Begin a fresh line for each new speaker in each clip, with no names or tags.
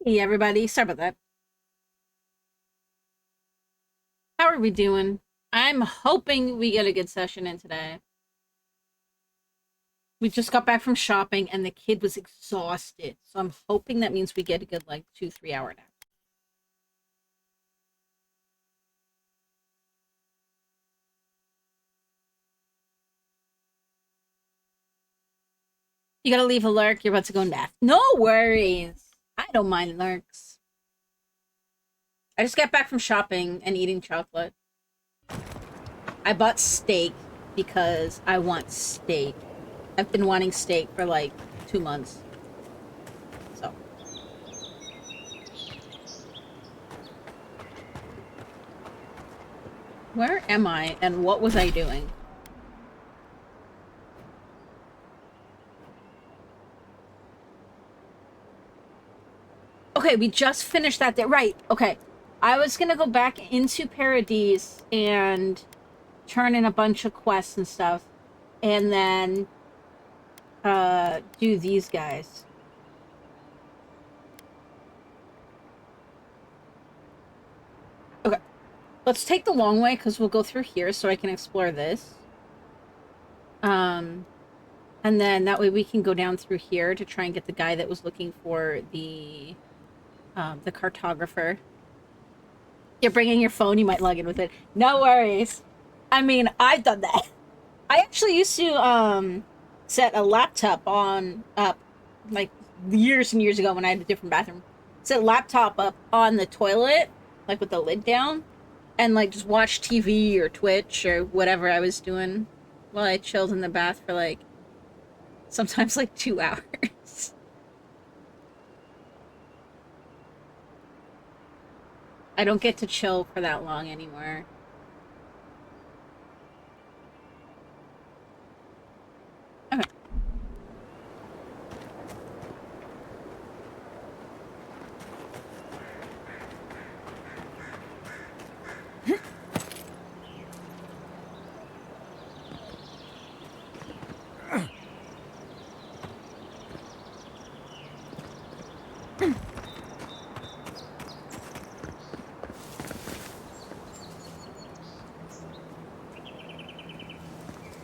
Hey everybody, sorry about that. How are we doing? I'm hoping we get a good session in today. We just got back from shopping and the kid was exhausted. So I'm hoping that means we get a good like 2-3 hour nap. You gotta leave a lurk, you're about to go naff. No worries. I don't mind lurks. I just got back from shopping and eating chocolate. I bought steak because I want steak. I've been wanting steak for like 2 months. So where am I and what was I doing? Okay, we just finished that day. Right, okay. I was gonna go back into Paradise and turn in a bunch of quests and stuff. And then, do these guys. Okay. Let's take the long way, because we'll go through here so I can explore this. Um, and then that way we can go down through here to try and get the guy that was looking for the cartographer. You're bringing your phone, you might log in with it. No worries. I mean, I've done that. I actually used to set a laptop on up like years and years ago when I had a different bathroom. Set a laptop up on the toilet, like with the lid down, and like just watch TV or Twitch or whatever I was doing while I chilled in the bath for like sometimes like 2 hours. I don't get to chill for that long anymore. Okay.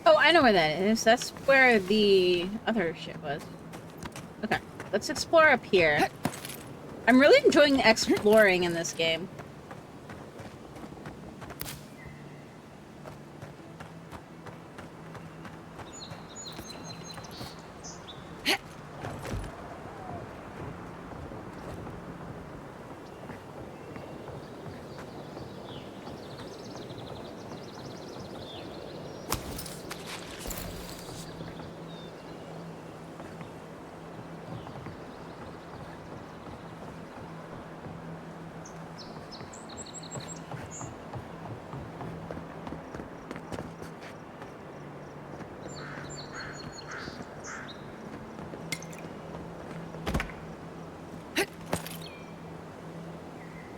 Oh, I know where that is. That's where the other shit was. Okay, let's explore up here. I'm really enjoying exploring in this game.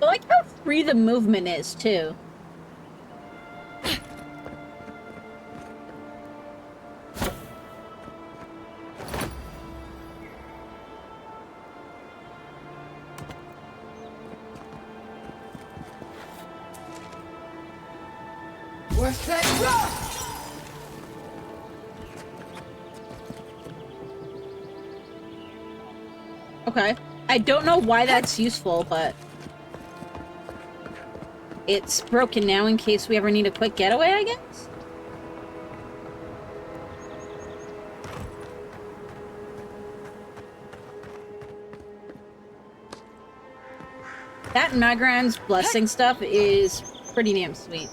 I like how free the movement is, too.
What's that?
Okay. I don't know why that's useful, but it's broken now in case we ever need a quick getaway, I guess? That Magran's blessing stuff is pretty damn sweet.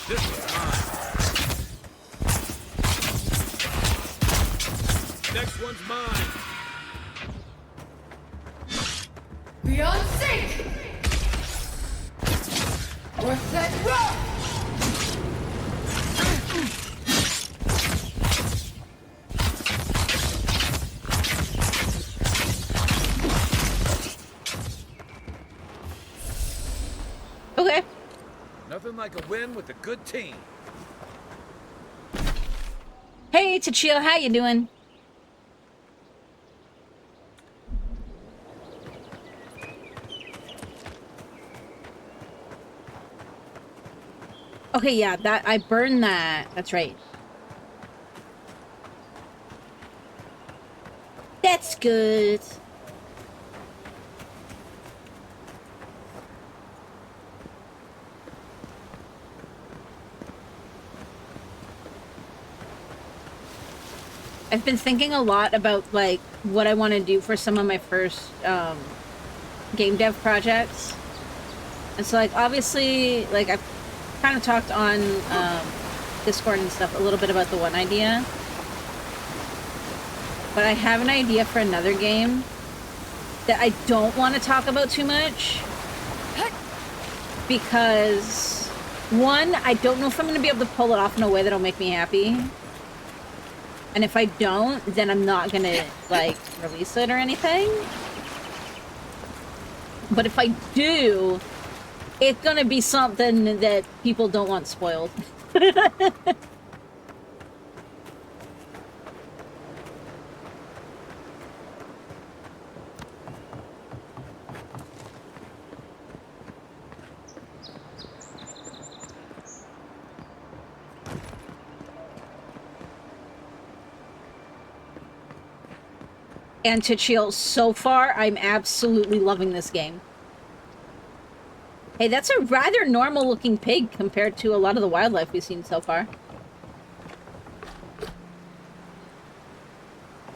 This one's mine. Next one's mine. Beyond sync! What's that rock?
Okay.
Nothing like a win with a good team.
Hey, Tachio, how you doing? Okay, yeah, that I burned that. That's right. That's good. I've been thinking a lot about, like, what I want to do for some of my first game dev projects. And so, like, obviously, like, I've kind of talked on Discord and stuff a little bit about the one idea. But I have an idea for another game that I don't want to talk about too much. Because, one, I don't know if I'm going to be able to pull it off in a way that'll make me happy. And if I don't, then I'm not going to, like, release it or anything. But if I do, it's going to be something that people don't want spoiled. And to chill, so far, I'm absolutely loving this game. Hey, that's a rather normal-looking pig compared to a lot of the wildlife we've seen so far.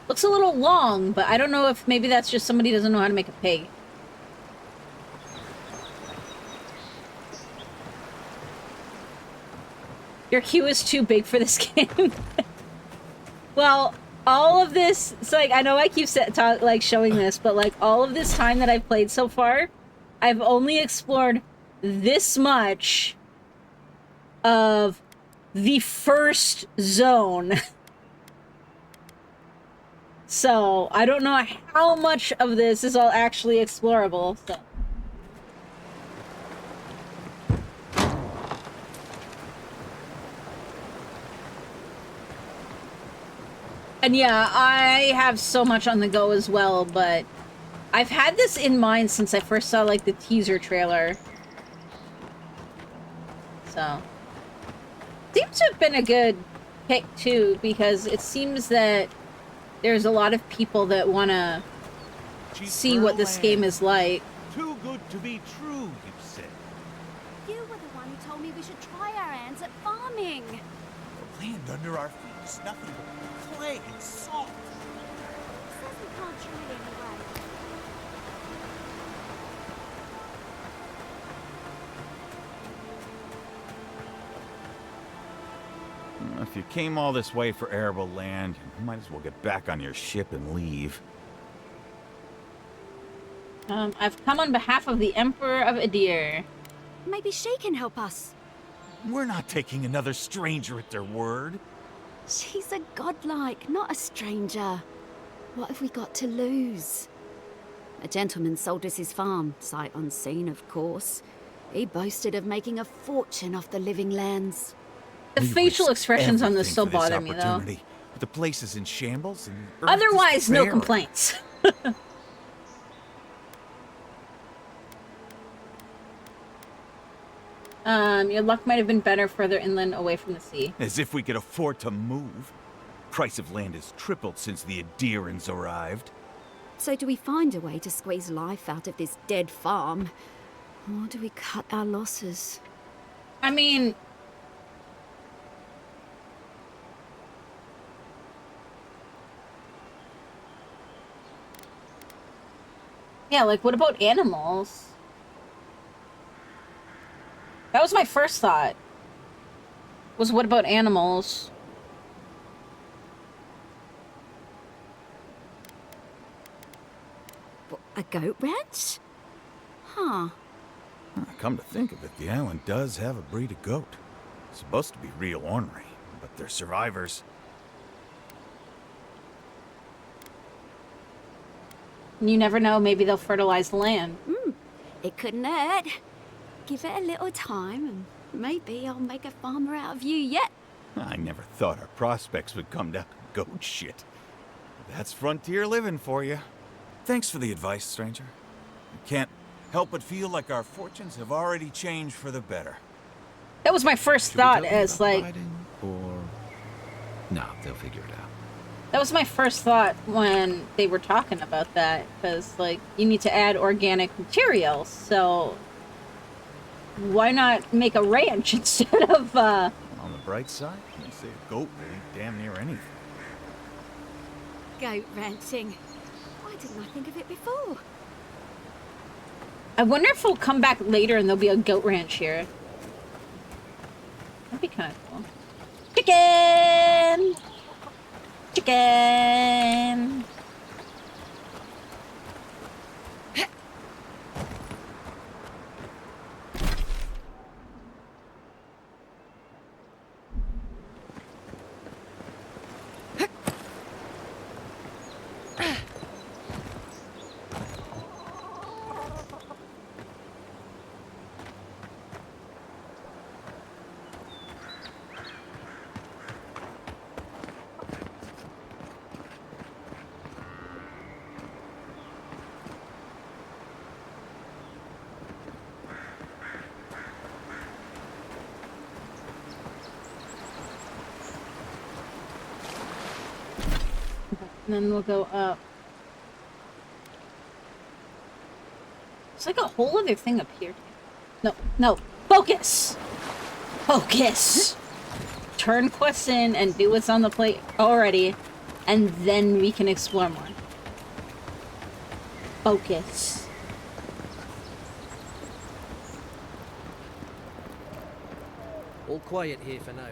Looks a little long, but I don't know if maybe that's just somebody doesn't know how to make a pig. Your queue is too big for this game. Well, all of this, it's like, I know I keep like showing this, but like all of this time that I've played so far, I've only explored this much of the first zone. So, I don't know how much of this is all actually explorable, so. And yeah, I have so much on the go as well, but I've had this in mind since I first saw, like, the teaser trailer. So. Seems to have been a good pick, too, because it seems that there's a lot of people that want to see what this game is like.
Too good to be true, you said.
You were the one who told me we should try our hands at farming.
The land under our feet is nothing but clay and salt.
Says we can't try anyway.
If you came all this way for arable land, you might as well get back on your ship and leave.
I've come on behalf of the Emperor of Adir.
Maybe she can help us.
We're not taking another stranger at their word.
She's a godlike, not a stranger. What have we got to lose? A gentleman sold us his farm, sight unseen, of course. He boasted of making a fortune off the living lands.
The
We
facial
risked
expressions on this
everything
still
for this
bother me, though.
opportunity. The place is in shambles and Earth
Otherwise,
is
no
barren.
complaints. Your luck might have been better further inland away from the sea.
As if we could afford to move. Price of land has tripled since the Adirans arrived.
So do we find a way to squeeze life out of this dead farm? Or do we cut our losses?
I mean... yeah, like, what about animals? That was my first thought. Was what about animals?
What, a goat ranch? Huh.
Come to think of it, the island does have a breed of goat. Supposed to be real ornery, but they're survivors.
You never know, maybe they'll fertilize the land.
It couldn't hurt. Give it a little time and maybe I'll make a farmer out of you yet.
I never thought our prospects would come down to goat shit. That's frontier living for you. Thanks for the advice, stranger. I can't help but feel like our fortunes have already changed for the better.
That was my first
Should we
thought
tell them
as
about
like...
hiding, or... No, they'll figure it out.
That was my first thought when they were talking about that, because, like, you need to add organic materials, so why not make a ranch instead of,
On the bright side, they say a goat will eat damn near anything.
Goat ranching. Why didn't I think of it before?
I wonder if we'll come back later and there'll be a goat ranch here. That'd be kind of cool. Chicken! Chicken! And then we'll go up. It's like a whole other thing up here. No, no. Focus! Focus! Turn quests in and do what's on the plate already, and then we can explore more. Focus.
All quiet here for now.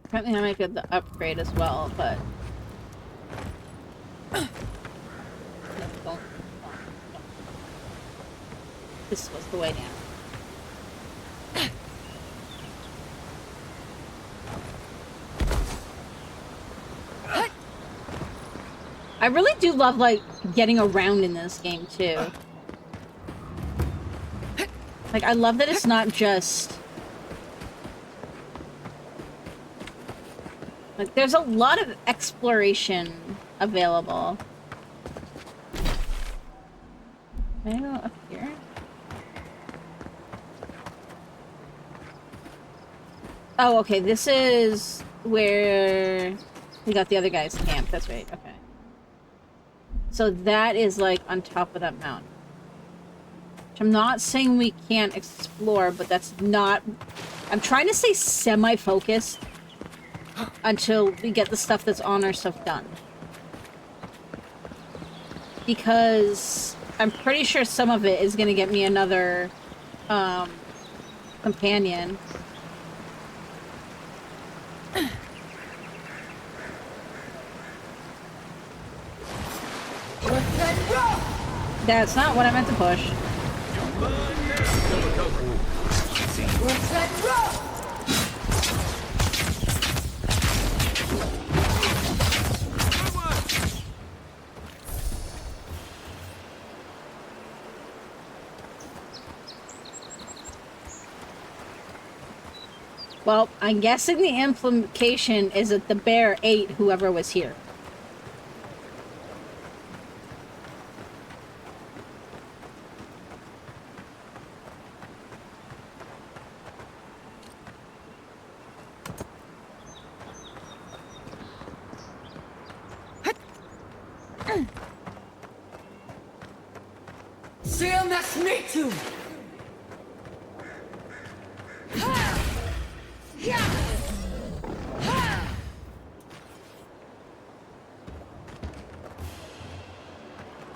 Apparently I might get the upgrade as well, but... No, don't. This was the way down. I really do love, like, getting around in this game, too. Like, I love that it's not just... Like, there's a lot of exploration available. Can I go up here? Oh, okay, this is where we got the other guy's camp. That's right, okay. So that is, like, on top of that mountain. Which I'm not saying we can't explore, but that's not... I'm trying to stay semi-focused until we get the stuff that's on our stuff done. Because I'm pretty sure some of it is going to get me another companion. That's not what I meant to push. Well, I'm guessing the implication is that the bear ate whoever was here.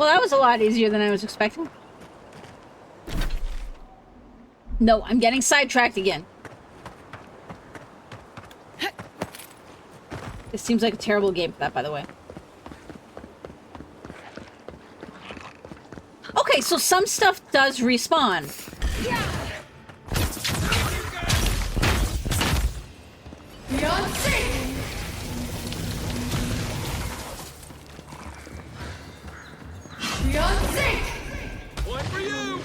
Well, that was a lot easier than I was expecting. No, I'm getting sidetracked again. This seems like a terrible game for that, by the way. Okay, so some stuff does respawn.
One for you!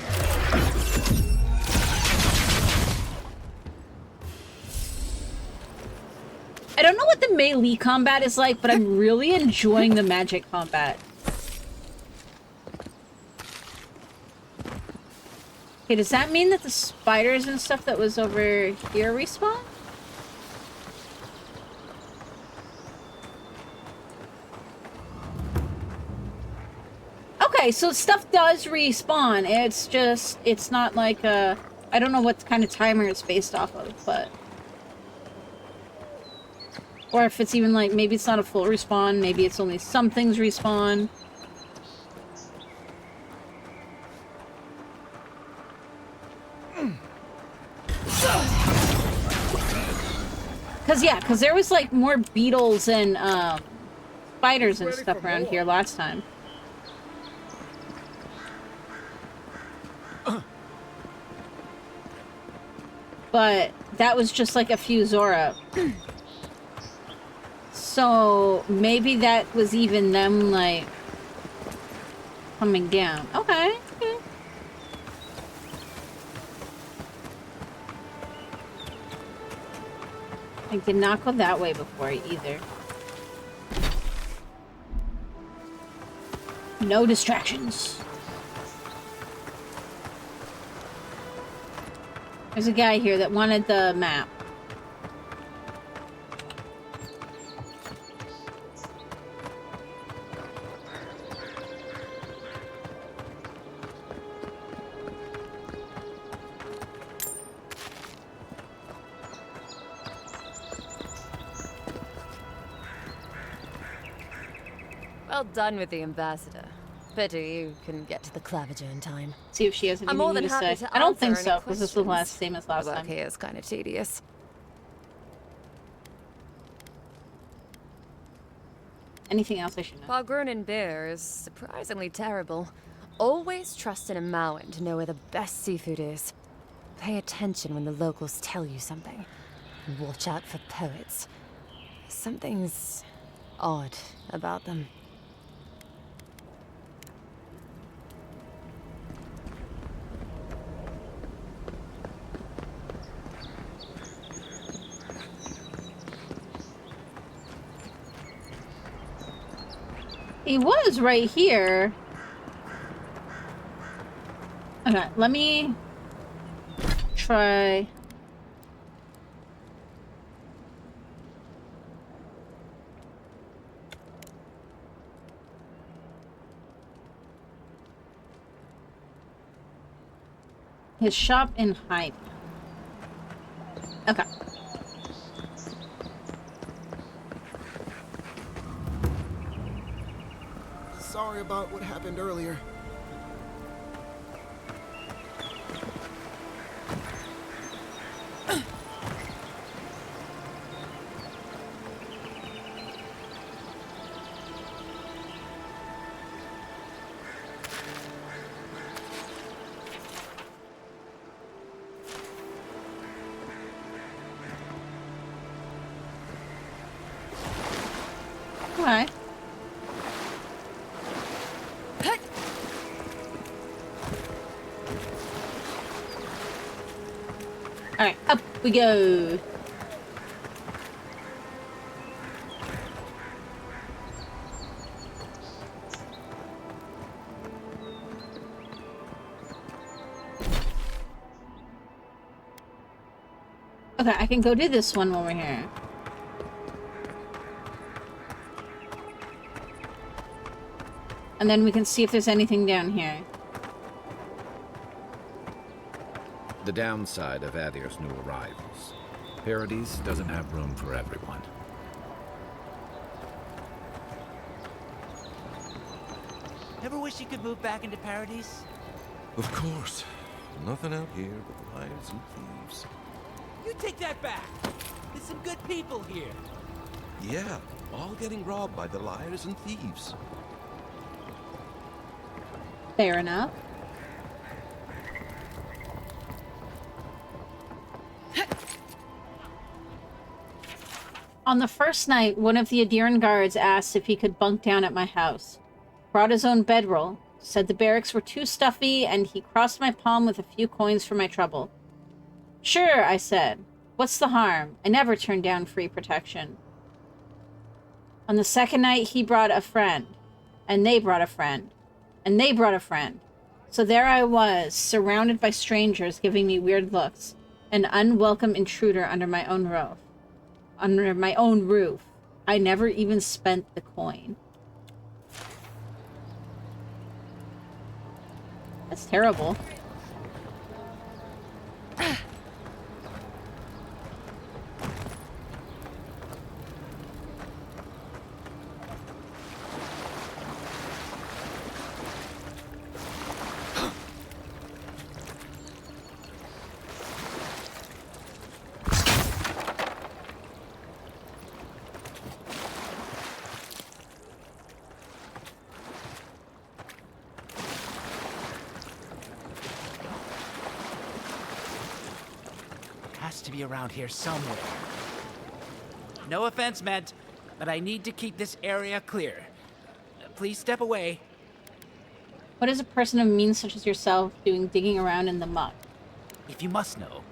I don't know what the melee combat is like, but I'm really enjoying the magic combat. Okay, does that mean that the spiders and stuff that was over here respawn? Okay, so stuff does respawn. It's just, it's not like a... I don't know what kind of timer it's based off of, but... Or if it's even like, maybe it's not a full respawn, maybe it's only some things respawn. Cause there was like more beetles and spiders and stuff around here last time. But that was just like a few Zora. So maybe that was even them like coming down. Okay. Okay. I did not go that way before either. No distractions. There's a guy here that wanted the map.
Well done with the ambassador. Pity you couldn't get to the Claviger in time.
See if she has anything
I'm more
new
than
to
happy
say.
to
I don't think
answer any
so, because this was the last
questions.
same as last
Work
time.
here is kind of tedious.
Anything else I should know?
Bargrunen beer is surprisingly terrible. Always trust in a Mountain to know where the best seafood is. Pay attention when the locals tell you something. And watch out for poets. Something's odd about them.
He was right here. Okay, let me try. His shop in Hyde. Okay.
Sorry about what happened earlier.
Alright. Alright, up we go. Okay, I can go do this one over here. And then we can see if there's anything down here.
The downside of Adir's new arrivals. Paradise doesn't have room for everyone.
Ever wish you could move back into Paradise?
Of course. Nothing out here but liars and thieves.
You take that back! There's some good people here.
Yeah, all getting robbed by the liars and thieves.
Fair enough. On the first night, one of the Adiran guards asked if he could bunk down at my house. Brought his own bedroll. Said the barracks were too stuffy, and he crossed my palm with a few coins for my trouble. Sure, I said. What's the harm? I never turned down free protection. On the second night, he brought a friend. And they brought a friend. And they brought a friend. So there I was, surrounded by strangers giving me weird looks. An unwelcome intruder under my own roof. Under my own roof. I never even spent the coin. That's terrible.
Has to be around here somewhere. No offense meant, but I need to keep this area clear. Please step away.
What is a person of means such as yourself doing digging around in the muck?
If you must know,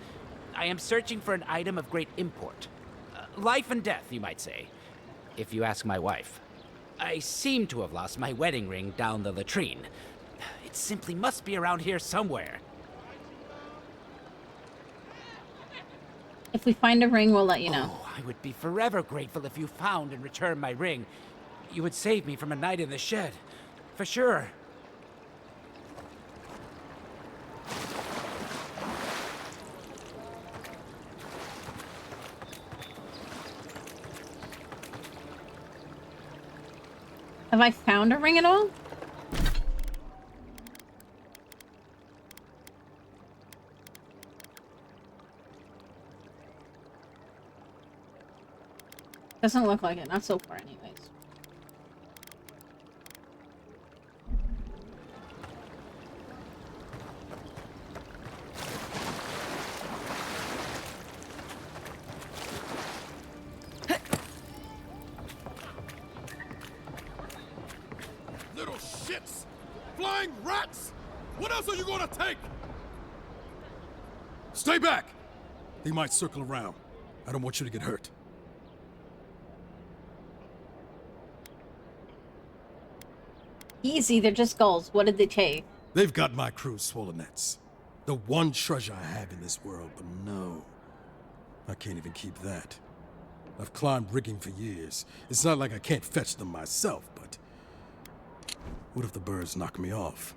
I am searching for an item of great import. Life and death, you might say, if you ask my wife. I seem to have lost my wedding ring down the latrine. It simply must be around here somewhere.
If we find a ring, we'll let you know.
Oh, I would be forever grateful if you found and returned my ring. You would save me from a night in the shed. For sure.
Have I found a ring at all? Doesn't look like it. Not so far, anyways.
Little shits! Flying rats! What else are you gonna take? Stay back! They might circle around. I don't want you to get hurt.
Easy, they're just gulls. What did they take?
They've got my crew's swollen nets. The one treasure I have in this world, but no. I can't even keep that. I've climbed rigging for years. It's not like I can't fetch them myself, but... what if the birds knock me off?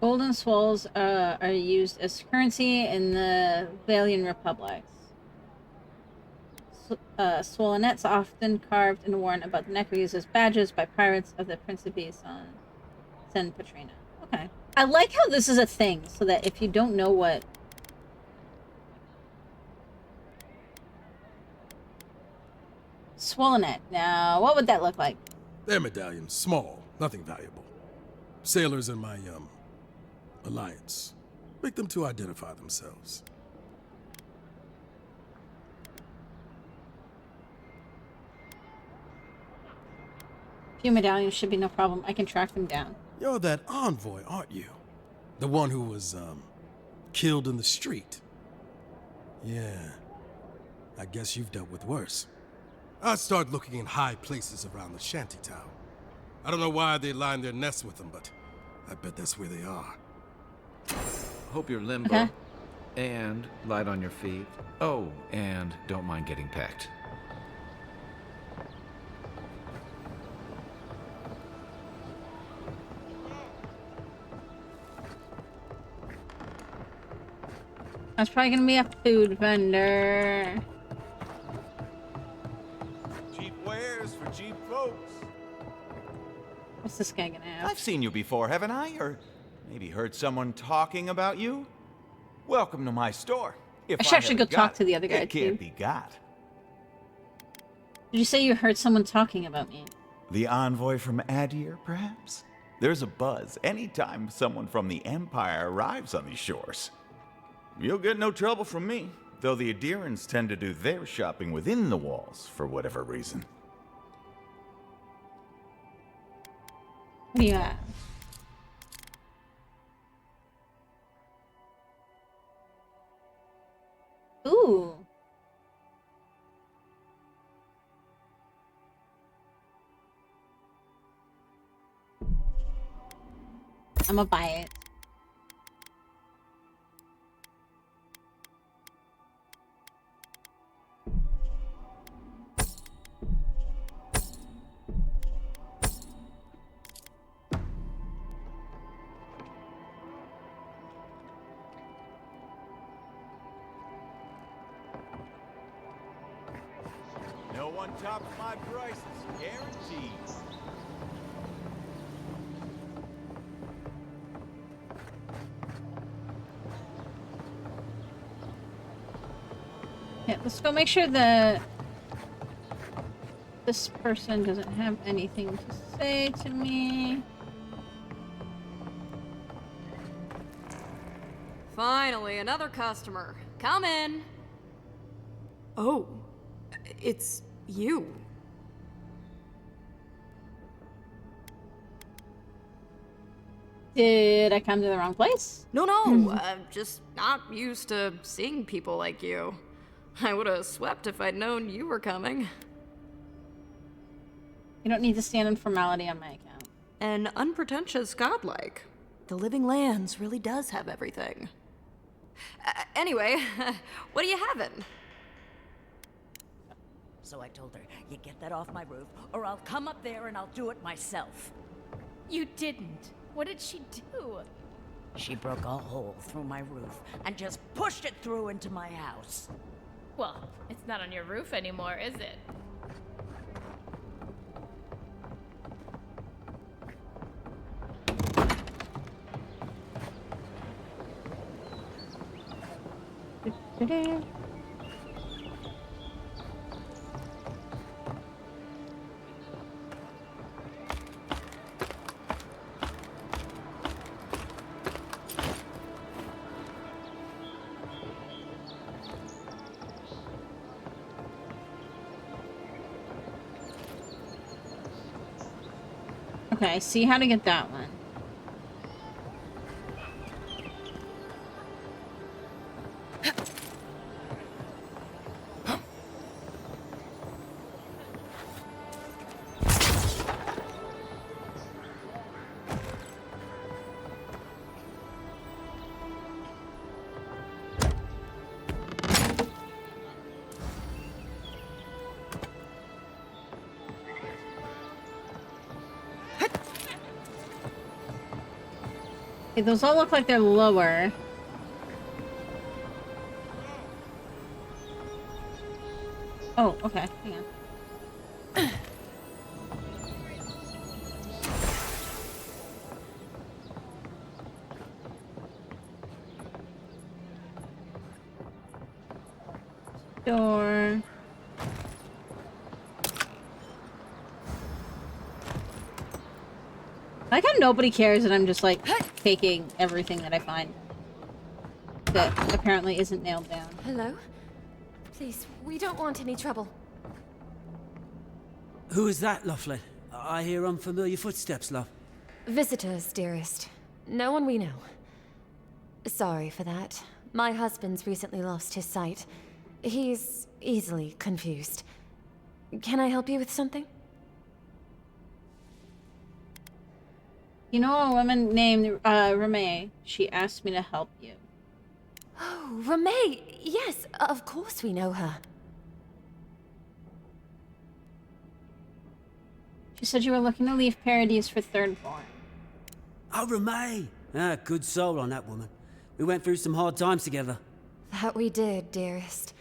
Golden swolls are used as currency in the Valian republics. Swollenets often carved and worn about the neck are used as badges by pirates of the Principe San Petrina. Okay. I like how this is a thing, so that if you don't know what... Swollenet. Now, what would that look like?
They're medallions. Small. Nothing valuable. Sailors in my, alliance. Make them to identify themselves.
Few medallions should be no problem. I can track them down.
You're that envoy, aren't you? The one who was, killed in the street. Yeah. I guess you've dealt with worse. I'd start looking in high places around the shantytown. I don't know why they line their nests with them, but I bet that's where they are.
Hope you're limbo.
Okay.
And light on your feet. Oh, and don't mind getting pecked.
That's probably gonna be a food vendor.
Cheap wares for cheap folks.
this guy gonna have?
I've seen you before, haven't I? Or maybe heard someone talking about you? Welcome to my store. If
I should actually go
haven't
talk
got
to the other
it,
guy,
it can't
too.
be got.
Did you say you heard someone talking about me?
The envoy from Adir, perhaps? There's a buzz anytime someone from the Empire arrives on these shores. You'll get no trouble from me, though the Adirans tend to do their shopping within the walls for whatever reason.
What do you have? Ooh. I'm gonna buy it.
No one tops my prices, guaranteed.
Yeah, let's go make sure that this person doesn't have anything to say to me.
Finally, another customer. Come in. Oh, it's you.
Did I come to the wrong place?
No, I'm just not used to seeing people like you. I would have swept if I'd known you were coming.
You don't need to stand in formality on my account.
An unpretentious godlike. The Living Lands really does have everything. Anyway, what are you having?
So I told her, you get that off my roof, or I'll come up there and I'll do it myself.
You didn't. What did she do?
She broke a hole through my roof and just pushed it through into my house.
Well, it's not on your roof anymore, is it?
Okay, I see how to get that one. Okay, those all look like they're lower. Oh, okay. Hang on. Door. I like how nobody cares and I'm just like taking everything that I find that apparently isn't nailed down.
Hello? Please, we don't want any trouble.
Who is that, Lovely? I hear unfamiliar footsteps, love.
Visitors, dearest. No one we know. Sorry for that. My husband's recently lost his sight. He's easily confused. Can I help you with something?
You know a woman named Ramee. She asked me to help you.
Oh, Ramee! Yes, of course we know her.
She said you were looking to leave Paradise for Thirdborn.
Oh, Ramee! Ah, good soul on that woman. We went through some hard times together.
That we did, dearest.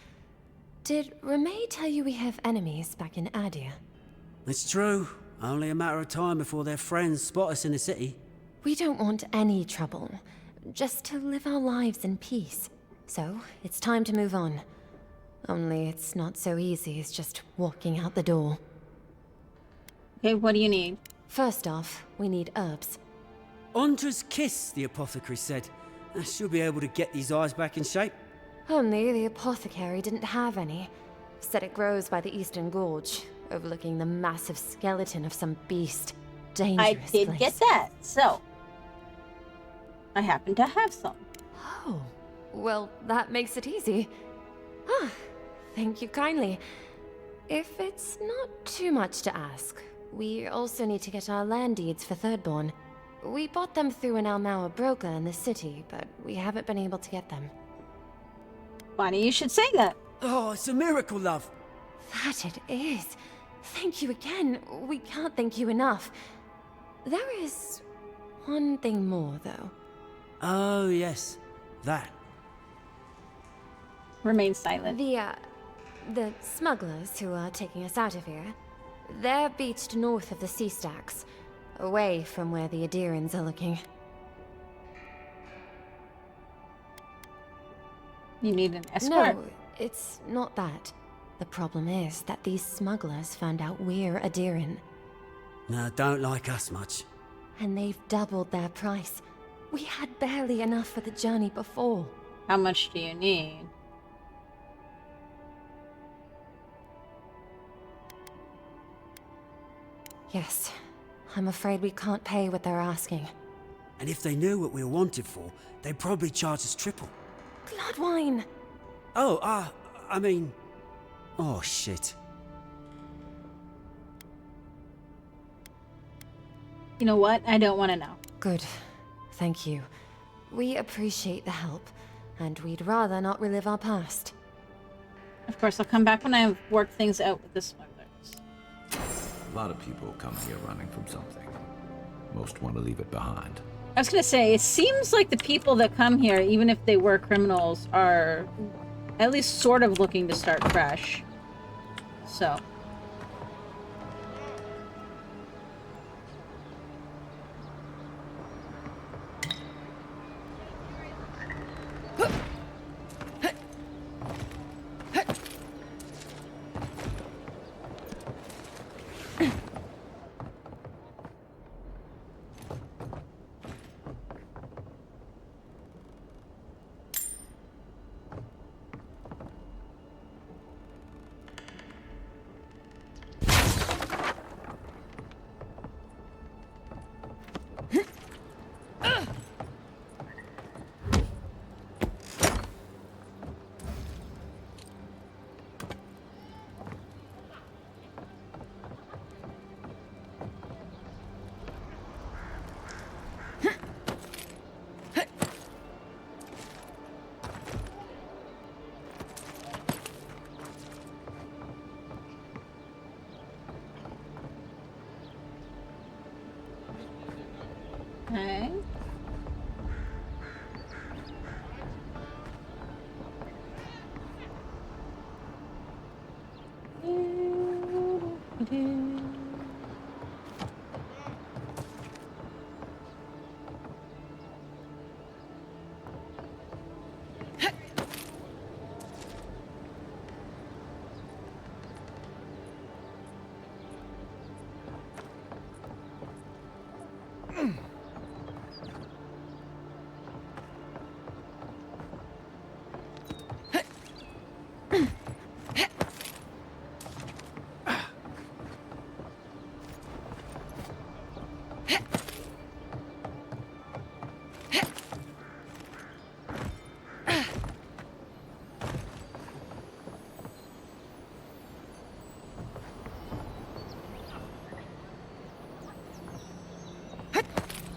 Did Ramee tell you we have enemies back in Adir?
It's true. Only a matter of time before their friends spot us in the city.
We don't want any trouble. Just to live our lives in peace. So, it's time to move on. Only it's not so easy as just walking out the door.
Okay, what do you need?
First off, we need herbs.
Ondra's kiss, the apothecary said. She'll be able to get these eyes back in shape.
Only the apothecary didn't have any. Said it grows by the Eastern Gorge, overlooking the massive skeleton of some beast. Dangerous
I did
place.
get that, so I happen to have some.
Oh, well, that makes it easy. Ah, thank you kindly. If it's not too much to ask, we also need to get our land deeds for Thirdborn. We bought them through an Almaua broker in the city, but we haven't been able to get them.
Funny you should say that.
Oh, it's a miracle, love.
That it is. Thank you again. We can't thank you enough. There is one thing more, though.
Oh, yes. That.
Remain silent.
The smugglers who are taking us out of here, they're beached north of the sea stacks, away from where the Adirans are looking.
You need an escort?
No, it's not that. The problem is that these smugglers found out we're Adiran.
No, don't like us much.
And they've doubled their price. We had barely enough for the journey before.
How much do you need?
Yes. I'm afraid we can't pay what they're asking.
And if they knew what we were wanted for, they'd probably charge us triple.
Bloodwine!
Oh, I mean... Oh, shit.
You know what? I don't want to know.
Good. Thank you. We appreciate the help, and we'd rather not relive our past.
Of course, I'll come back when I've worked things out with the smugglers.
A lot of people come here running from something. Most want to leave it behind.
I was gonna say, it seems like the people that come here, even if they were criminals, are at least sort of looking to start fresh. So. Okay.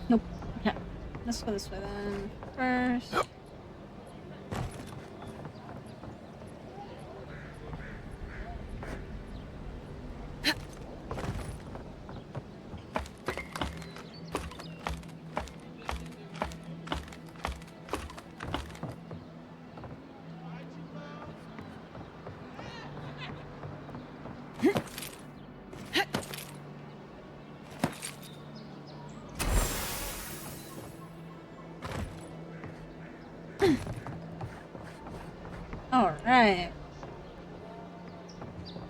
Nope. Okay. Let's go this way then. First. All right.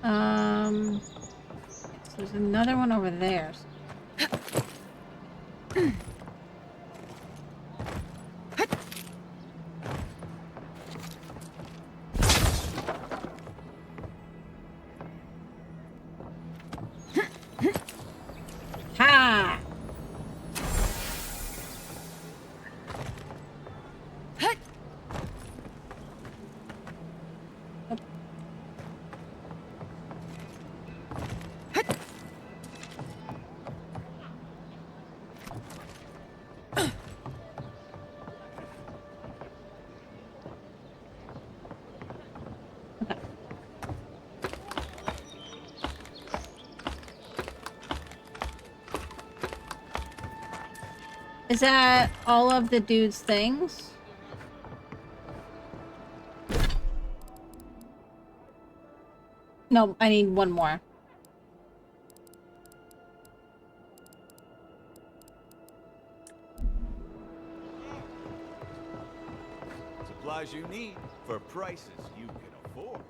So there's another one over there. Ha! Is that all of the dude's things? No, I need one more.
Supplies you need for prices you can afford.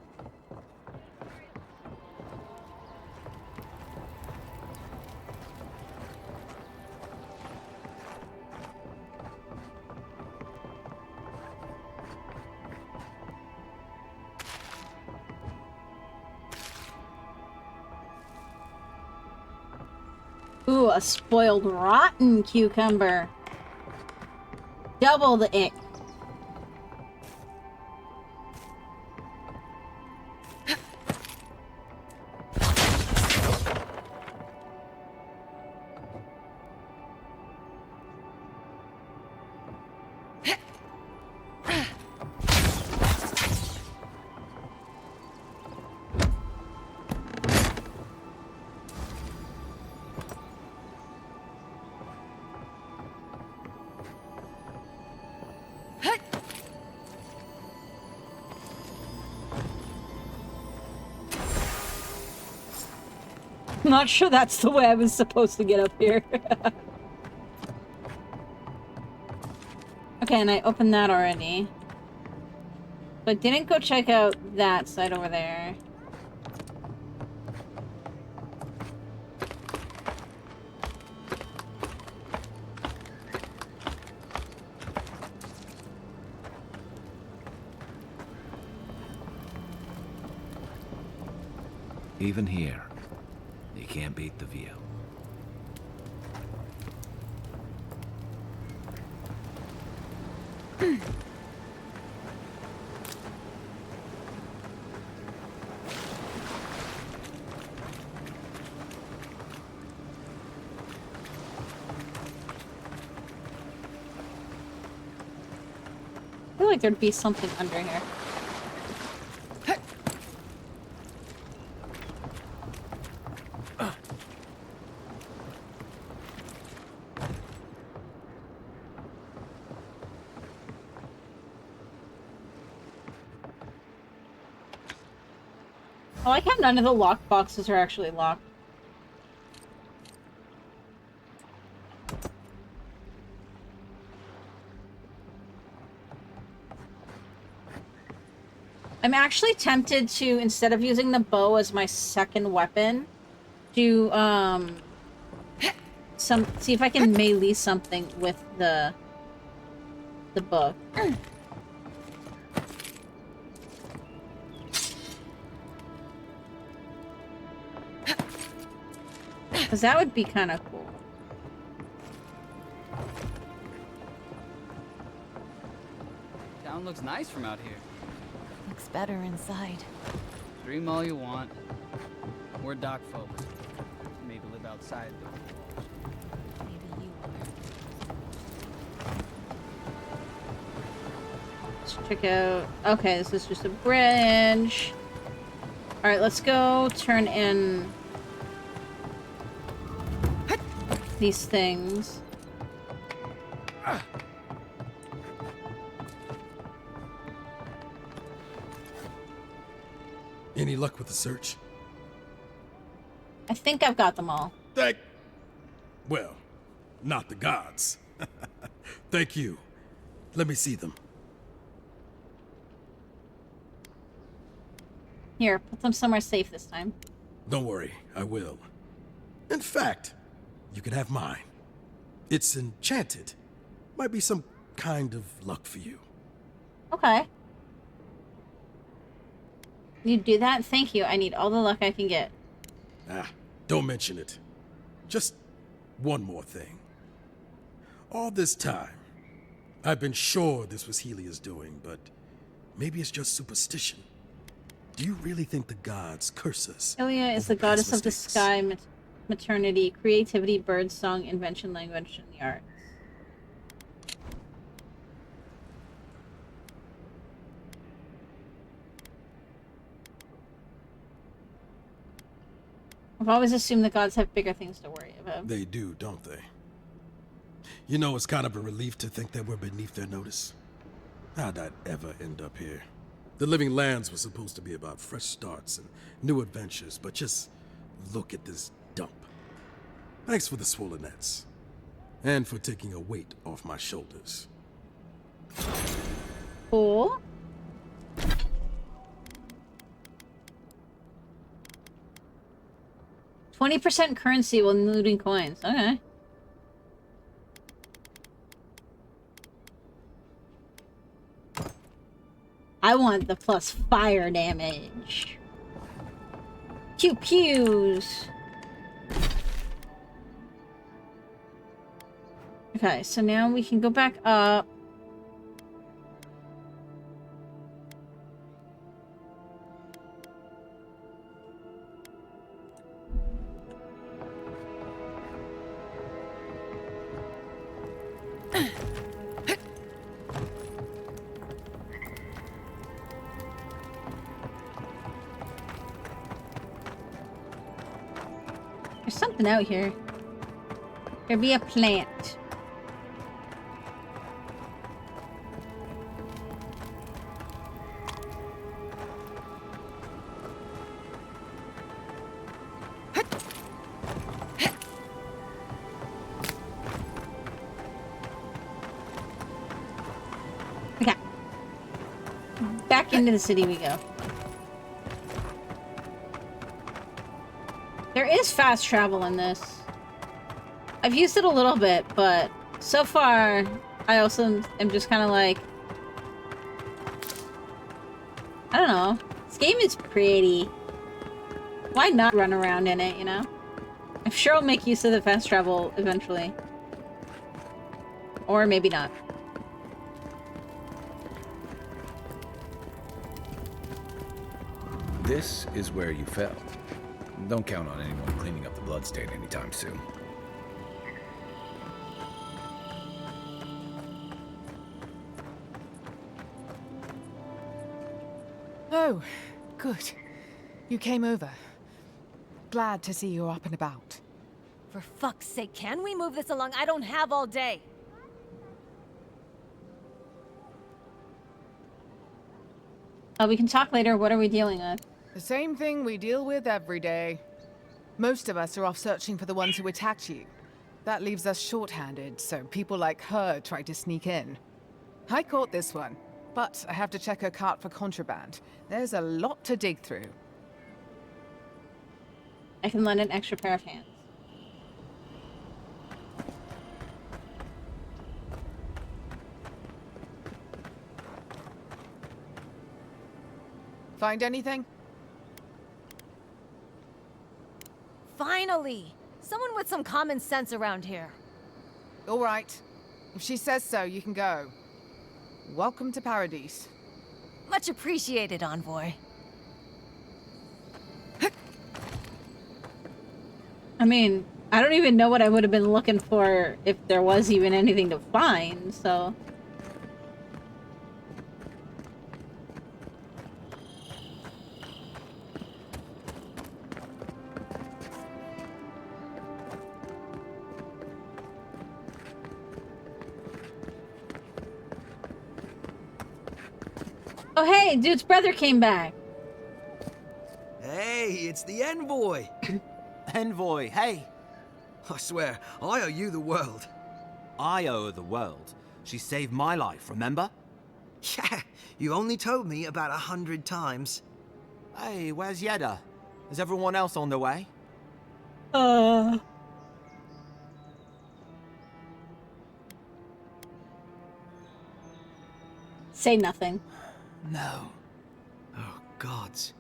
Ooh, a spoiled rotten cucumber. Double the ick. Not sure that's the way I was supposed to get up here. Okay, and I opened that already. But didn't go check out that side over there.
Even here, you can't beat the view.
I feel like there'd be something under here. I like how none of the lock boxes are actually locked. I'm actually tempted to, instead of using the bow as my second weapon, to see if I can melee something with the book. Because that would be kind of cool.
Town looks nice from out here.
Looks better inside.
Dream all you want. We're dock folk. Maybe live outside though.
Maybe you
Let's check out... Okay, this is just a bridge. Alright, let's go turn in these things.
Any luck with the search?
I think I've got them all.
Well, not the gods. Thank you. Let me see them.
Here, put them somewhere safe this time.
Don't worry, I will. In fact, you can have mine. It's enchanted. Might be some kind of luck for you.
Okay. You do that? Thank you. I need all the luck I can get.
Don't mention it. Just one more thing. All this time, I've been sure this was Helia's doing, but maybe it's just superstition. Do you really think the gods curse us?
Helia is the goddess of the sky, maternity, creativity, birdsong, invention, language, and the arts. I've always assumed the gods have bigger things to worry about.
They do, don't they? You know, it's kind of a relief to think that we're beneath their notice. How'd I ever end up here? The Living Lands was supposed to be about fresh starts and new adventures, but just look at this dump. Thanks for the swollenets. And for taking a weight off my shoulders.
Cool. %20 currency while looting coins. Okay. I want the plus fire damage. Pew pews. Okay, so now we can go back up. There's something out here. There be a plant. Okay. Back into the city we go. There is fast travel in this. I've used it a little bit, but so far, I also am just kind of like... I don't know. This game is pretty. Why not run around in it, you know? I'm sure I'll make use of the fast travel eventually. Or maybe not.
This is where you fell. Don't count on anyone cleaning up the bloodstain anytime soon.
Oh, good. You came over. Glad to see you're up and about.
For fuck's sake, can we move this along? I don't have all day.
We can talk later. What are we dealing with?
The same thing we deal with every day. Most of us are off searching for the ones who attacked you. That leaves us short-handed, so people like her try to sneak in. I caught this one, but I have to check her cart for contraband. There's a lot to dig through.
I can lend an extra pair of hands.
Find anything?
Finally! Someone with some common sense around here.
All right. If she says so, you can go. Welcome to Paradise.
Much appreciated, Envoy.
I mean, I don't even know what I would have been looking for if there was even anything to find, so... Oh hey, dude's brother came back.
Hey, it's the Envoy. Envoy, hey. I swear, I owe you the world.
I owe her the world. She saved my life, remember?
Yeah, you only told me about 100 times.
Hey, where's Yeda? Is everyone else on the way?
Say nothing.
No. Oh, gods.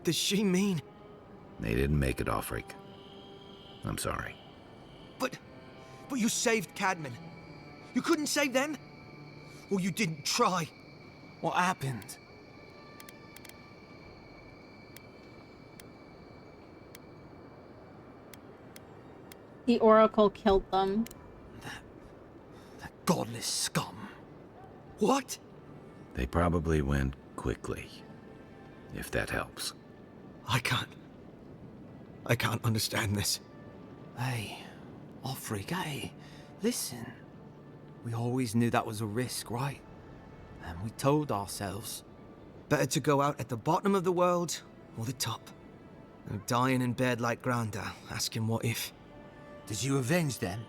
Does she mean...
They didn't make it, Offreak. I'm sorry.
But you saved Cadman. You couldn't save them? Or you didn't try?
What happened?
The Oracle killed them.
That godless scum. What?
They probably went quickly, if that helps.
I can't understand this.
Hey, Offreak, hey, listen. We always knew that was a risk, right? And we told ourselves.
Better to go out at the bottom of the world or the top. And dying in bed like Granda, asking what if.
Did you avenge them?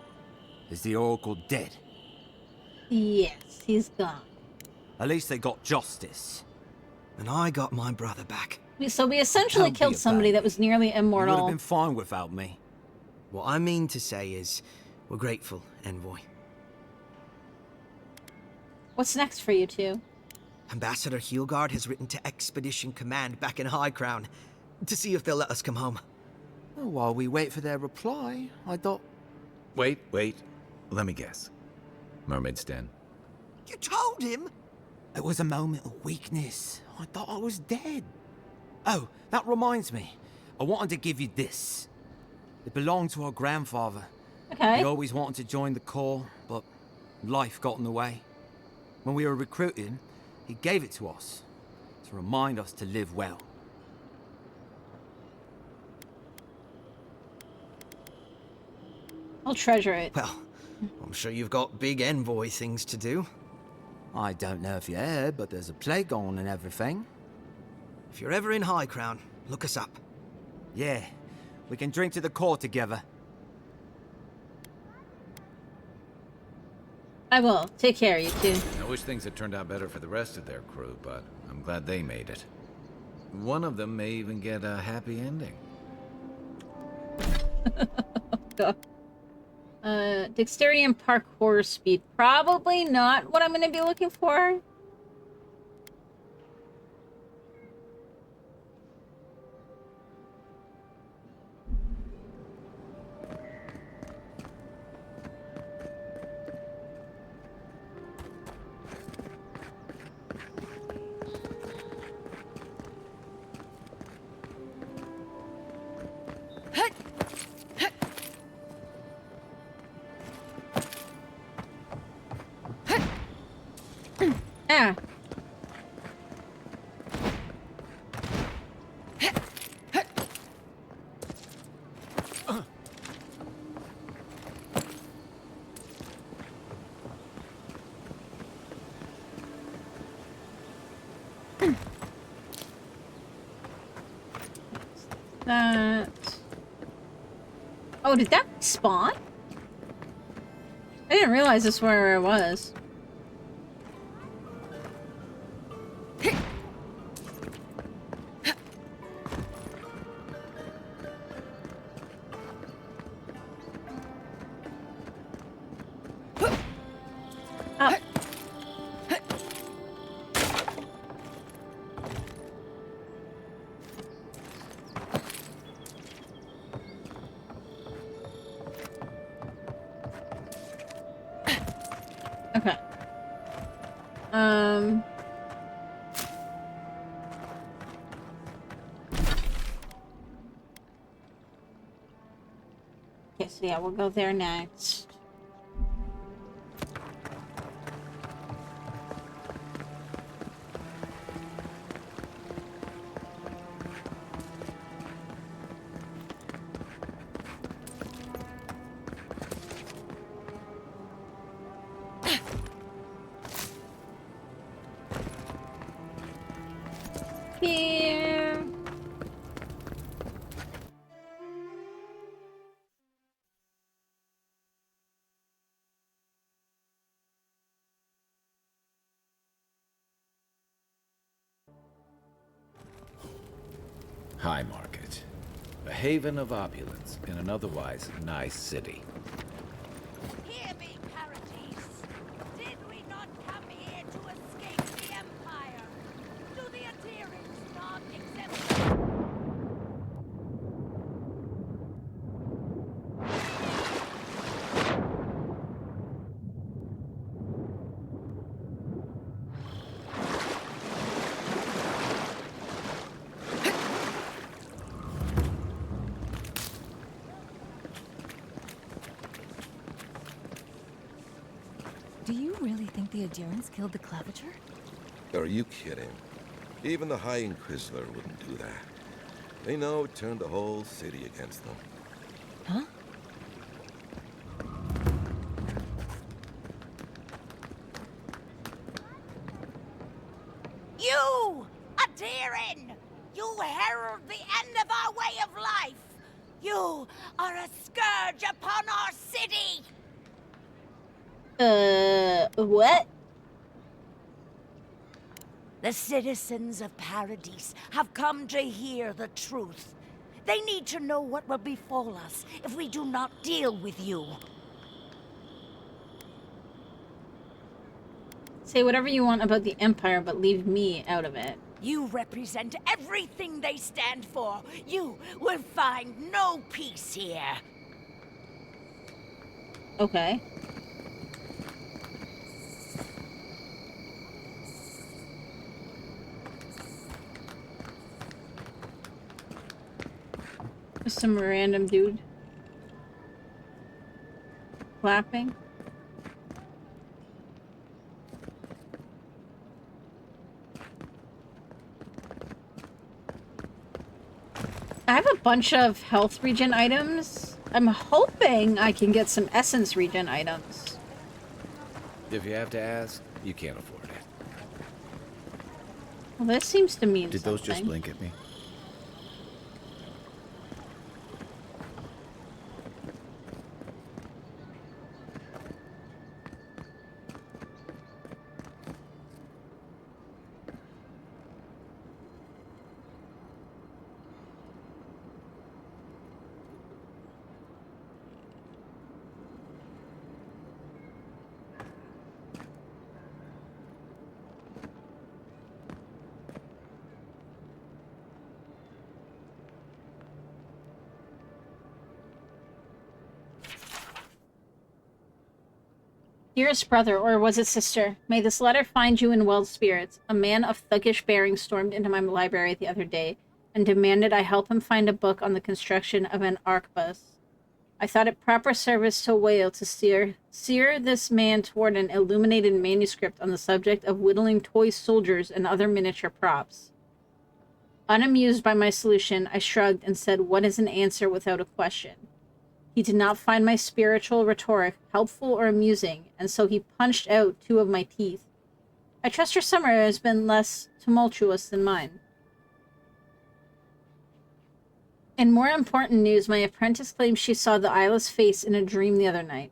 Is the Oracle dead?
Yes, he's gone.
At least they got justice.
And I got my brother back.
So we essentially
Don't be
killed
a
somebody
babe.
that was nearly
You would
immortal.
have been fine without me.
What I mean to say is, we're grateful, Envoy.
What's next for you two?
Ambassador Heelguard has written to Expedition Command back in High Crown to see if they'll let us come home.
Well, while we wait for their reply, I thought...
Wait. Let me guess. Mermaid's Den.
You told him?
It was a moment of weakness. I thought I was dead. Oh, that reminds me. I wanted to give you this. It belonged to our grandfather.
Okay.
He always wanted to join the Corps, but life got in the way. When we were recruiting, he gave it to us to remind us to live well.
I'll treasure it.
Well, I'm sure you've got big Envoy things to do.
I don't know if you heard, but there's a plague on and everything.
If you're ever in High Crown, look us up.
Yeah, we can drink to the Corps together.
I will. Take care, you two.
I wish things had turned out better for the rest of their crew, but I'm glad they made it. One of them may even get a happy ending.
Dexterity and parkour speed. Probably not what I'm going to be looking for. Ah. That. Oh, did that spawn? I didn't realize this where it was. Okay. Okay, so yeah, we'll go there next. Here.
High Market. A haven of opulence in an otherwise nice city.
Hear me, Paradise. Did we not come here to escape the Empire? Do the adherents not accept?
Do you really think the adherents killed the Claviger?
Are you kidding? Even the High Inquisitor wouldn't do that. They know it turned the whole city against them.
Huh?
You, adherent! You herald the end of our way of life! You are a scourge upon our city!
What?
The citizens of Paradise have come to hear the truth. They need to know what will befall us if we do not deal with you.
Say whatever you want about the Empire, but leave me out of it.
You represent everything they stand for. You will find no peace here.
Okay. Just some random dude. Clapping. I have a bunch of health regen items. I'm hoping I can get some essence regen items.
If you have to ask, you can't afford it.
Well, this seems to mean
Did those just
something.
blink at me?
Dearest brother, or was it sister, may this letter find you in well spirits. A man of thuggish bearing stormed into my library the other day and demanded I help him find a book on the construction of an arquebus. I thought it proper service to a whale to steer this man toward an illuminated manuscript on the subject of whittling toy soldiers and other miniature props. Unamused by my solution, I shrugged and said, "What is an answer without a question?" He did not find my spiritual rhetoric helpful or amusing, and so he punched out 2 of my teeth. I trust your summer has been less tumultuous than mine. In more important news, my apprentice claims she saw the eyeless face in a dream the other night.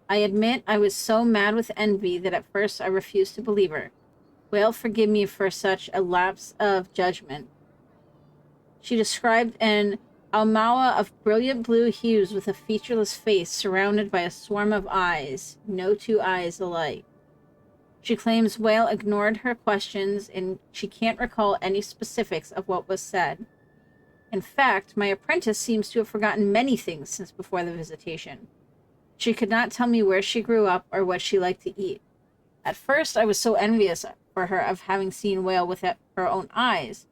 I admit I was so mad with envy that at first I refused to believe her. Whale, forgive me for such a lapse of judgment. She described an Almawa of brilliant blue hues with a featureless face surrounded by a swarm of eyes, no 2 eyes alike. She claims Whale ignored her questions and she can't recall any specifics of what was said. In fact, my apprentice seems to have forgotten many things since before the visitation. She could not tell me where she grew up or what she liked to eat. At first, I was so envious for her of having seen Whale with her own eyes,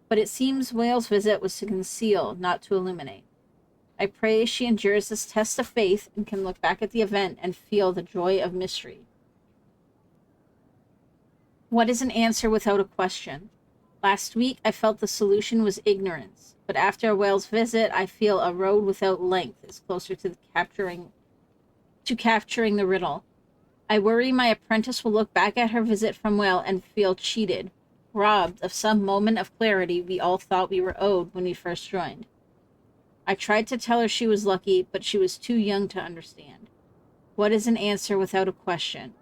but it seems Whale's visit was to conceal, not to illuminate. I pray she endures this test of faith and can look back at the event and feel the joy of mystery. What is an answer without a question? Last week, I felt the solution was ignorance, but after Whale's visit, I feel a road without length is closer to capturing the riddle. I worry my apprentice will look back at her visit from Whale and feel cheated, robbed of some moment of clarity we all thought we were owed when we first joined. I tried to tell her she was lucky, but she was too young to understand. What is an answer without a question?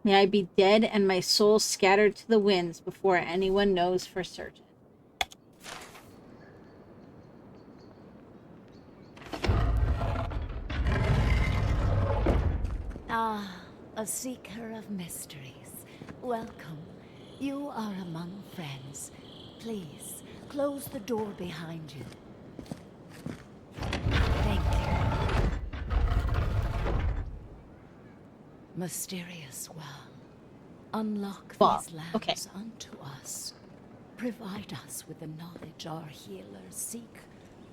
May I be dead and my soul scattered to the winds before anyone knows for certain.
a seeker of mysteries. Welcome. You are among friends. Please, close the door behind you. Thank you. Mysterious well. Unlock these lands unto us. Provide us with the knowledge our healers seek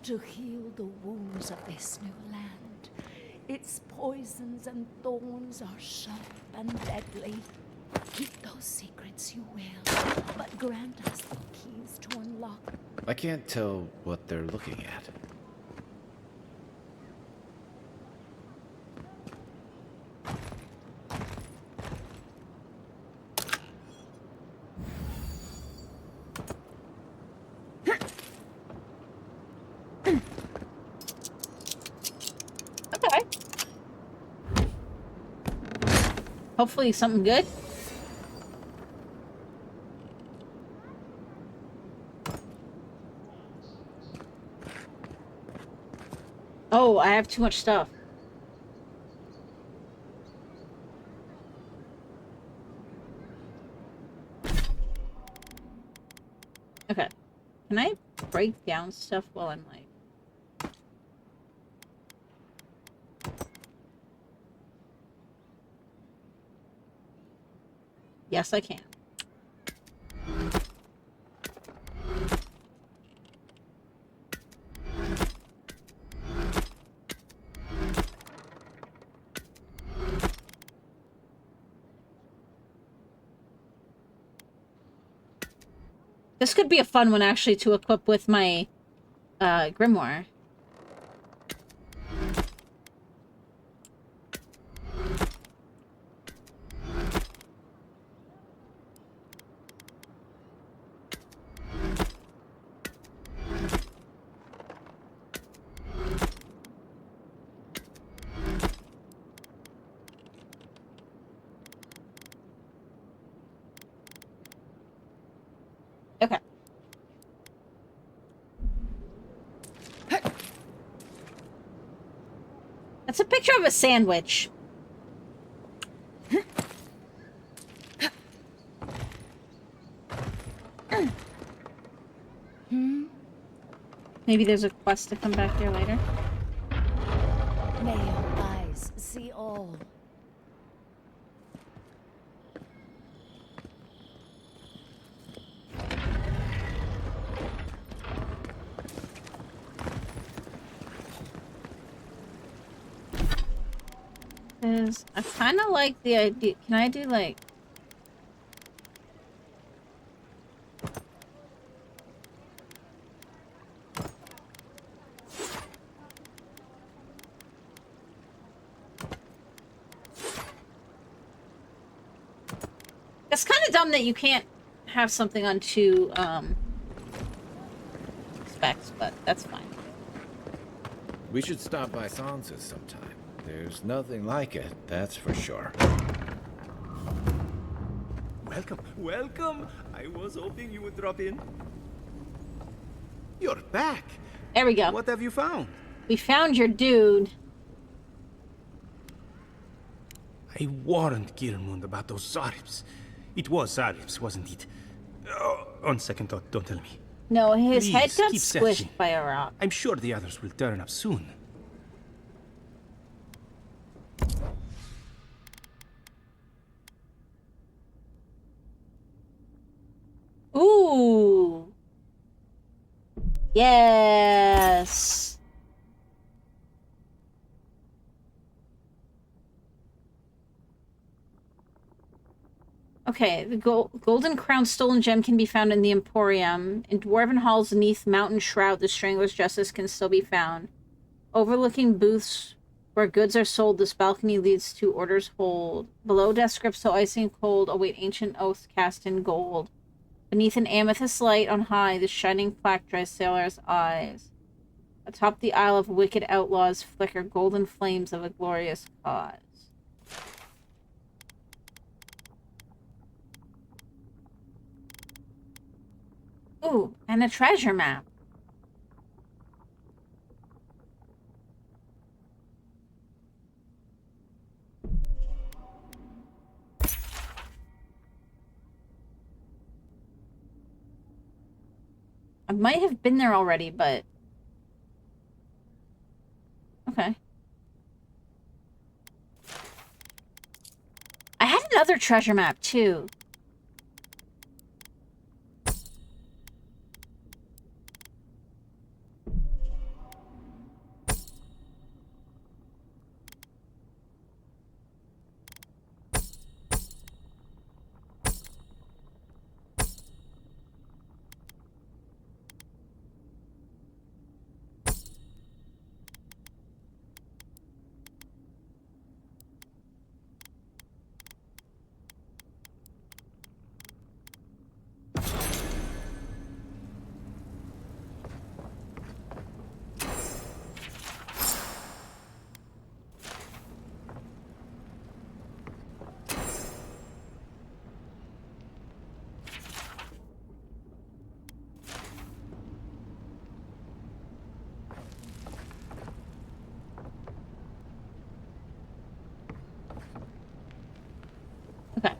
to heal the wounds of this new land. Its poisons and thorns are sharp and deadly. Keep those secrets you will, but grant us the keys to unlock.
I can't tell what they're looking at.
Okay. Hopefully something good. Oh, I have too much stuff. Okay. Can I break down stuff while I'm like... Yes, I can. This could be a fun one, actually, to equip with my grimoire. Okay. That's a picture of a sandwich. Maybe there's a quest to come back here later.
May your eyes see all.
I kind of like the idea. Can I do like... It's kind of dumb that you can't have something on two specs, but that's fine.
We should stop by Sansa's sometime. There's nothing like it, that's for sure.
Welcome, welcome. I was hoping you would drop in. You're back.
There we go.
What have you found?
We found your dude.
I warned Kirmund about those Zaribs. It was Zaribs, wasn't it? On second thought, don't tell me.
No, his
Please,
head got
keep
squished
searching.
by a rock.
I'm sure the others will turn up soon.
Ooh. Yes. Okay, the golden crown stolen gem can be found in the Emporium. In Dwarven halls beneath Mountain Shroud, the Strangler's Justice can still be found. Overlooking booths where goods are sold, this balcony leads to Order's Hold. Below death scripts so icy and cold await ancient oaths cast in gold. Beneath an amethyst light on high, the shining plaque dries sailors' eyes. Atop the Isle of wicked outlaws flicker golden flames of a glorious cause. Ooh, and a treasure map. I might have been there already, but... Okay. I had another treasure map, too. Okay.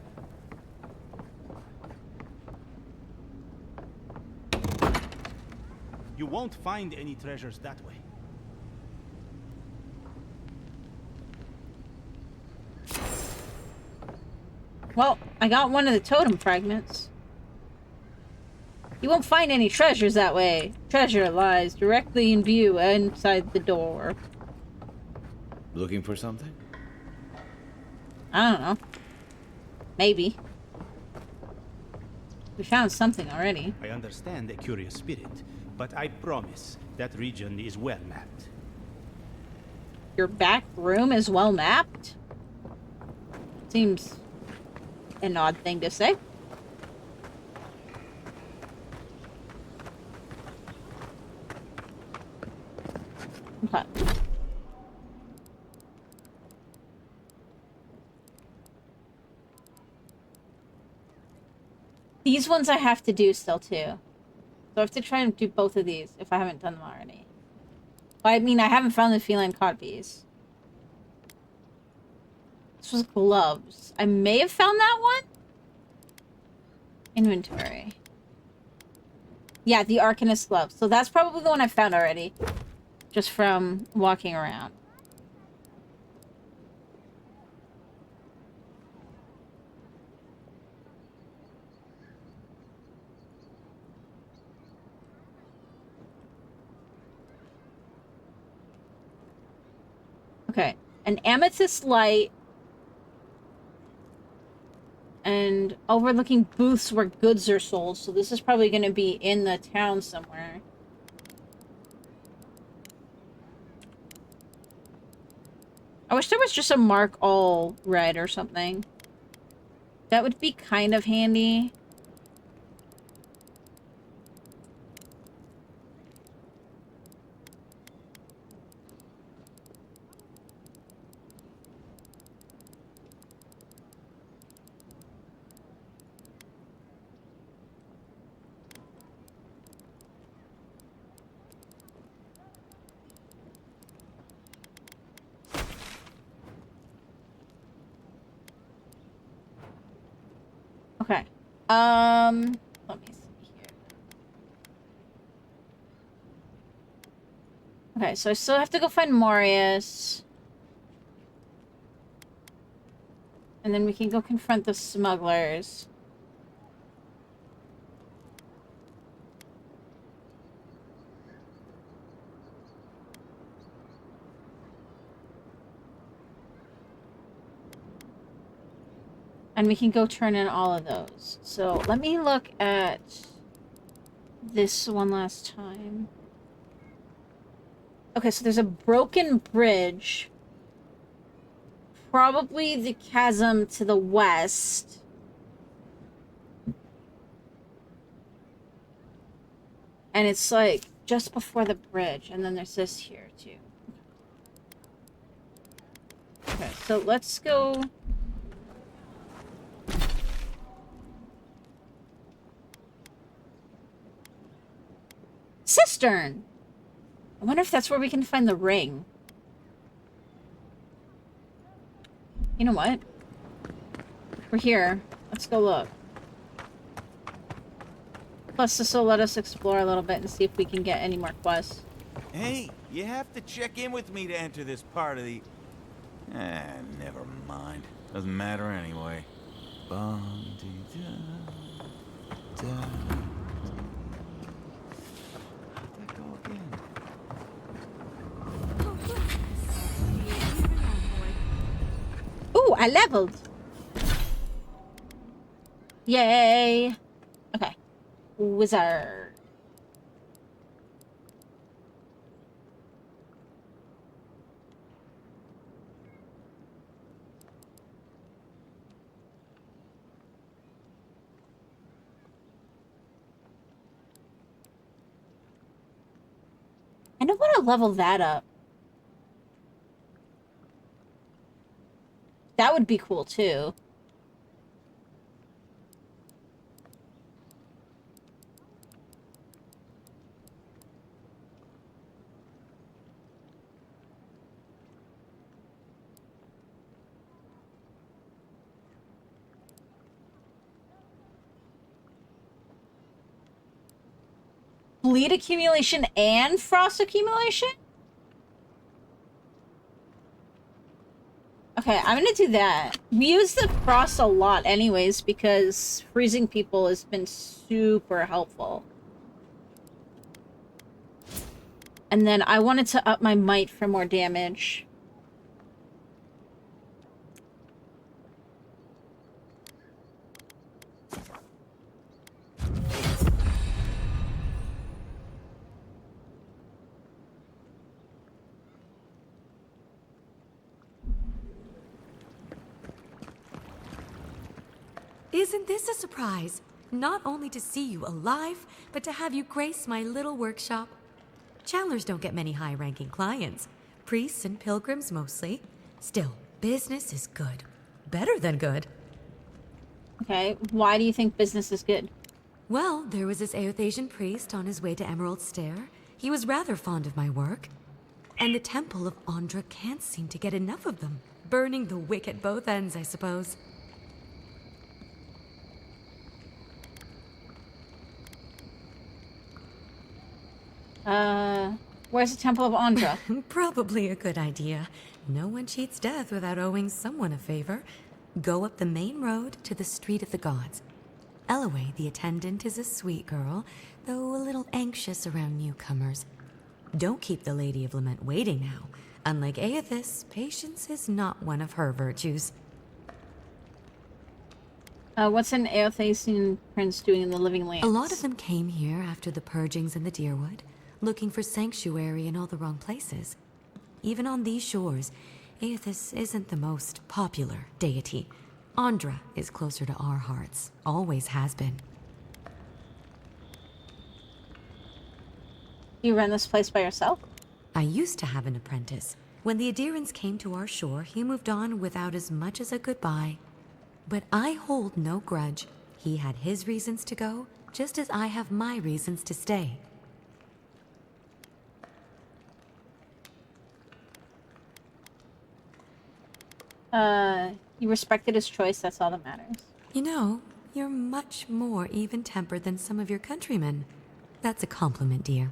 You won't find any treasures that way.
Well, I got one of the totem fragments. You won't find any treasures that way. Treasure lies directly in view inside the door.
Looking for something?
I don't know. Maybe. We found something already.
I understand a curious spirit, but I promise that region is well mapped.
Your back room is well mapped? Seems an odd thing to say. Okay. These ones I have to do still too. So I have to try and do both of these if I haven't done them already. Well, I mean, I haven't found the feline codpiece. This was gloves. I may have found that one? Inventory. Yeah, the Arcanist gloves. So that's probably the one I found already. Just from walking around. Okay. An amethyst light. And overlooking booths where goods are sold. So this is probably going to be in the town somewhere. I wish there was just a mark all red or something. That would be kind of handy. Okay. Let me see here. Okay, so I still have to go find Marius. And then we can go confront the smugglers. And we can go turn in all of those. So let me look at this one last time. Okay, so there's a broken bridge. Probably the chasm to the west. And it's like just before the bridge. And then there's this here too. Okay, so let's go... Cistern! I wonder if that's where we can find the ring. You know what? We're here. Let's go look. Plus, this will let us explore a little bit and see if we can get any more quests.
Hey, you have to check in with me to enter this part of the... never mind. Doesn't matter anyway. Bum-dee-da-da. How'd that go again?
Ooh, I leveled! Yay! Okay. Wizard. I don't want to level that up. That would be cool too. Bleed accumulation and frost accumulation? Okay, I'm gonna do that. We use the frost a lot anyways because freezing people has been super helpful. And then I wanted to up my might for more damage.
Isn't this a surprise? Not only to see you alive, but to have you grace my little workshop. Chandlers don't get many high-ranking clients. Priests and pilgrims mostly. Still, business is good. Better than good.
Okay, why do you think business is good?
Well, there was this Aothasian priest on his way to Emerald Stair. He was rather fond of my work. And the Temple of Andra can't seem to get enough of them. Burning the wick at both ends, I suppose.
Where's the Temple of Andra?
Probably a good idea. No one cheats death without owing someone a favor. Go up the main road to the Street of the Gods. Eloy, the attendant, is a sweet girl, though a little anxious around newcomers. Don't keep the Lady of Lament waiting now. Unlike Aethys, patience is not one of her virtues.
What's an Aothasian prince doing in the Living Lands?
A lot of them came here after the purgings in the Deerwood, looking for sanctuary in all the wrong places. Even on these shores, Aethys isn't the most popular deity. Andra is closer to our hearts, always has been.
You run this place by yourself?
I used to have an apprentice. When the Adirans came to our shore, he moved on without as much as a goodbye. But I hold no grudge. He had his reasons to go, just as I have my reasons to stay.
You respected his choice, that's all that matters.
You know, you're much more even-tempered than some of your countrymen. That's a compliment, dear.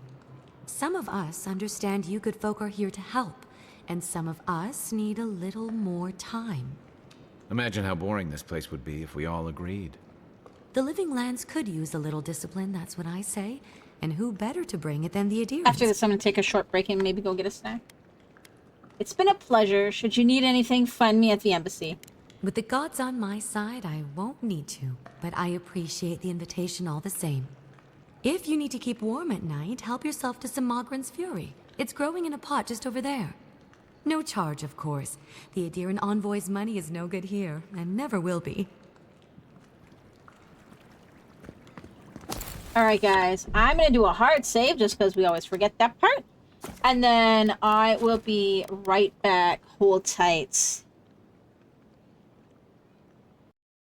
Some of us understand you good folk are here to help, and some of us need a little more time.
Imagine how boring this place would be if we all agreed.
The Living Lands could use a little discipline, that's what I say. And who better to bring it than the Adirans?
After this, I'm gonna take a short break and maybe go get a snack. It's been a pleasure. Should you need anything, find me at the embassy.
With the gods on my side, I won't need to, but I appreciate the invitation all the same. If you need to keep warm at night, help yourself to some Mogren's Fury. It's growing in a pot just over there. No charge, of course. The Adiran envoy's money is no good here, and never will be.
Alright guys, I'm gonna do a hard save just because we always forget that part. And then I will be right back. Hold tight.